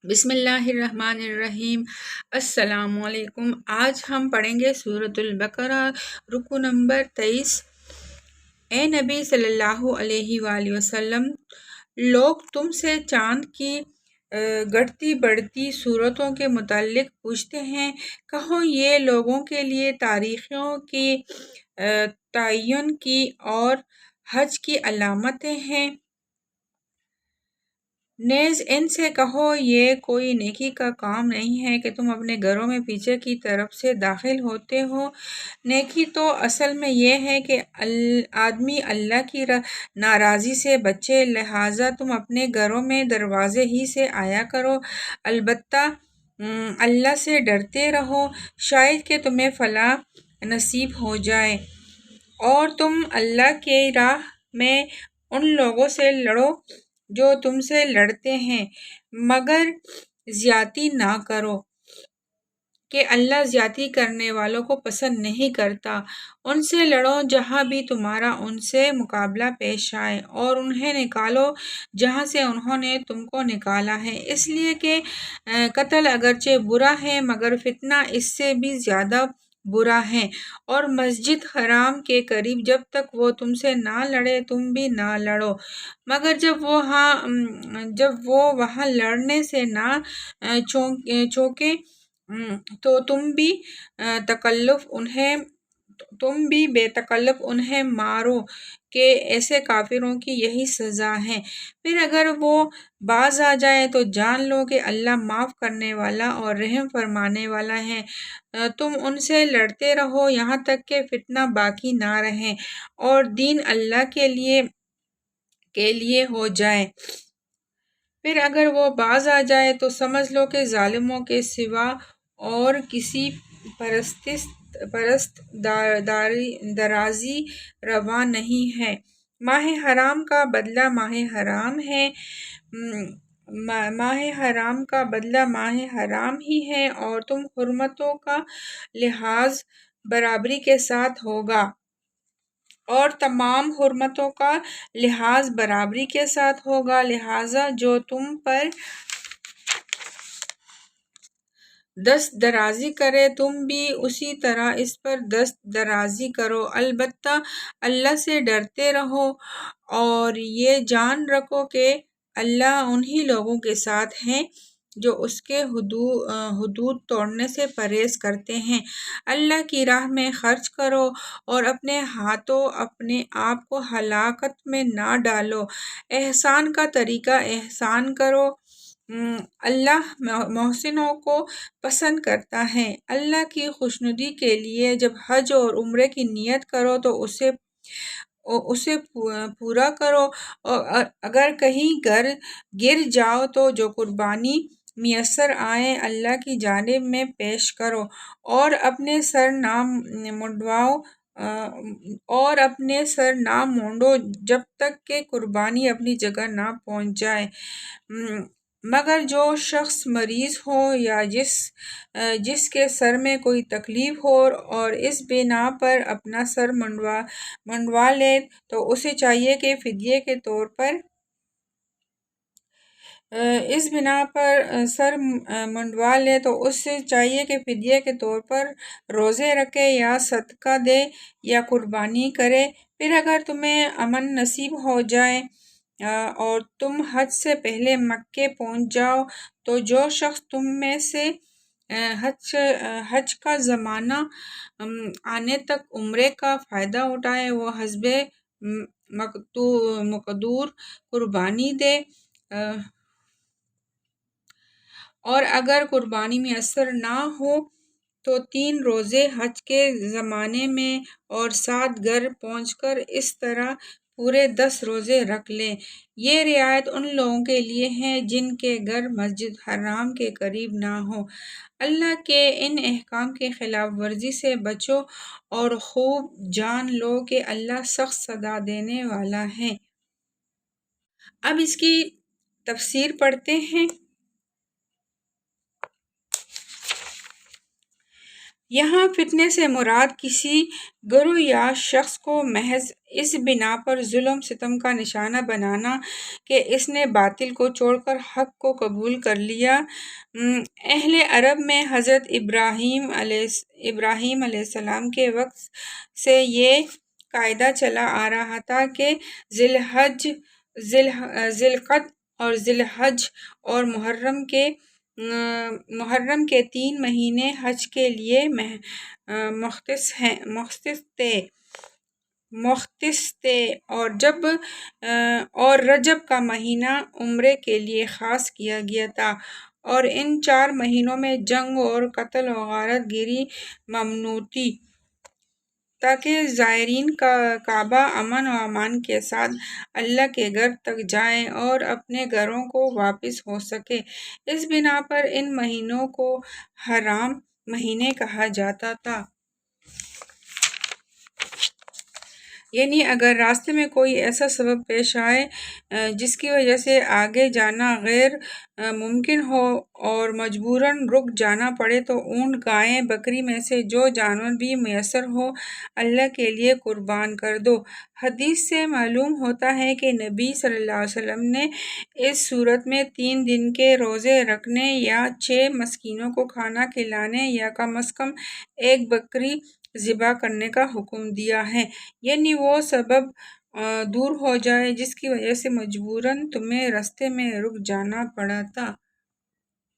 بسم اللہ الرحمن الرحیم۔ السلام علیکم۔ آج ہم پڑھیں گے سورۃ البقرہ، رکو نمبر 23۔ اے نبی صلی اللہ علیہ وآلہ وسلم، لوگ تم سے چاند کی گھٹتی بڑھتی صورتوں کے متعلق پوچھتے ہیں، کہو یہ لوگوں کے لیے تاریخوں کی تعین کی اور حج کی علامتیں ہیں۔ نیز ان سے کہو یہ کوئی نیکی کا کام نہیں ہے کہ تم اپنے گھروں میں پیچھے کی طرف سے داخل ہوتے ہو۔ نیکی تو اصل میں یہ ہے کہ آدمی اللہ کی ناراضی سے بچے، لہٰذا تم اپنے گھروں میں دروازے ہی سے آیا کرو، البتہ اللہ سے ڈرتے رہو، شاید کہ تمہیں فلاح نصیب ہو جائے۔ اور تم اللہ کی راہ میں ان لوگوں سے لڑو جو تم سے لڑتے ہیں، مگر زیادتی نہ کرو کہ اللہ زیادتی کرنے والوں کو پسند نہیں کرتا۔ ان سے لڑو جہاں بھی تمہارا ان سے مقابلہ پیش آئے، اور انہیں نکالو جہاں سے انہوں نے تم کو نکالا ہے، اس لیے کہ قتل اگرچہ برا ہے مگر فتنہ اس سے بھی زیادہ برا ہے۔ اور مسجد حرام کے قریب جب تک وہ تم سے نہ لڑے تم بھی نہ لڑو، مگر جب وہ وہاں لڑنے سے نہ چوکیں تو تم بھی بے تکلف انہیں مارو، کہ ایسے کافروں کی یہی سزا ہے۔ پھر اگر وہ باز آ جائے تو جان لو کہ اللہ معاف کرنے والا اور رحم فرمانے والا ہے۔ تم ان سے لڑتے رہو یہاں تک کہ فتنہ باقی نہ رہے اور دین اللہ کے لیے ہو جائے۔ پھر اگر وہ باز آ جائے تو سمجھ لو کہ ظالموں کے سوا اور کسی پرست درازی روا نہیں ہے۔ ماہ حرام کا بدلہ ماہ حرام ہے، ماہ حرام کا بدلہ ماہ حرام ہی ہے، اور تم حرمتوں کا لحاظ برابری کے ساتھ ہوگا، اور تمام حرمتوں کا لحاظ برابری کے ساتھ ہوگا، لہٰذا جو تم پر دست درازی کرے تم بھی اسی طرح اس پر دست درازی کرو، البتہ اللہ سے ڈرتے رہو، اور یہ جان رکھو کہ اللہ انہی لوگوں کے ساتھ ہے جو اس کے حدود توڑنے سے پرہیز کرتے ہیں۔ اللہ کی راہ میں خرچ کرو اور اپنے ہاتھوں اپنے آپ کو ہلاکت میں نہ ڈالو۔ احسان کا طریقہ احسان کرو، اللہ محسنوں کو پسند کرتا ہے۔ اللہ کی خوشنودی کے لیے جب حج اور عمرے کی نیت کرو تو اسے پورا کرو، اور اگر کہیں گر جاؤ تو جو قربانی میسر آئے اللہ کی جانب میں پیش کرو، اور اپنے سر نہ مونڈو جب تک کہ قربانی اپنی جگہ نہ پہنچ جائے، مگر جو شخص مریض ہو یا جس کے سر میں کوئی تکلیف ہو اور اس بنا پر اپنا سر منڈوا لے تو اسے چاہیے کہ فدیے کے طور پر روزے رکھے یا صدقہ دے یا قربانی کرے۔ پھر اگر تمہیں امن نصیب ہو جائے اور تم حج سے پہلے مکے پہنچ جاؤ تو جو شخص تم میں سے حج کا زمانہ آنے تک عمرے کا فائدہ اٹھائے وہ حسب مقدور قربانی دے، اور اگر قربانی میسر نہ ہو تو 3 روزے حج کے زمانے میں اور 7 گھر پہنچ کر اس طرح پورے 10 روزے رکھ لیں۔ یہ رعایت ان لوگوں کے لیے ہے جن کے گھر مسجد حرام کے قریب نہ ہوں۔ اللہ کے ان احکام کی خلاف ورزی سے بچو اور خوب جان لو کہ اللہ سخت سزا دینے والا ہے۔ اب اس کی تفسیر پڑھتے ہیں۔ یہاں فتنے سے مراد کسی گروہ یا شخص کو محض اس بنا پر ظلم ستم کا نشانہ بنانا کہ اس نے باطل کو چھوڑ کر حق کو قبول کر لیا۔ اہل عرب میں حضرت ابراہیم علیہ السلام کے وقت سے یہ قاعدہ چلا آ رہا تھا کہ ذی القعدہ اور ذی الحج اور محرم کے 3 مہینے حج کے لیے مختص تھے اور رجب کا مہینہ عمرے کے لیے خاص کیا گیا تھا، اور ان 4 مہینوں میں جنگ اور قتل و غارت گری ممنوع تھی تاکہ زائرین کا کعبہ امن و امان کے ساتھ اللہ کے گھر تک جائیں اور اپنے گھروں کو واپس ہو سکے۔ اس بنا پر ان مہینوں کو حرام مہینے کہا جاتا تھا۔ یعنی اگر راستے میں کوئی ایسا سبب پیش آئے جس کی وجہ سے آگے جانا غیر ممکن ہو اور مجبوراً رک جانا پڑے تو اونٹ، گائے، بکری میں سے جو جانور بھی میسر ہو اللہ کے لیے قربان کر دو۔ حدیث سے معلوم ہوتا ہے کہ نبی صلی اللہ علیہ وسلم نے اس صورت میں 3 دن کے روزے رکھنے یا 6 مسکینوں کو کھانا کھلانے یا کم از کم 1 بکری ذبح کرنے کا حکم دیا ہے، یعنی وہ سبب دور ہو جائے جس کی وجہ سے مجبوراً تمہیں راستے میں رک جانا پڑا تھا۔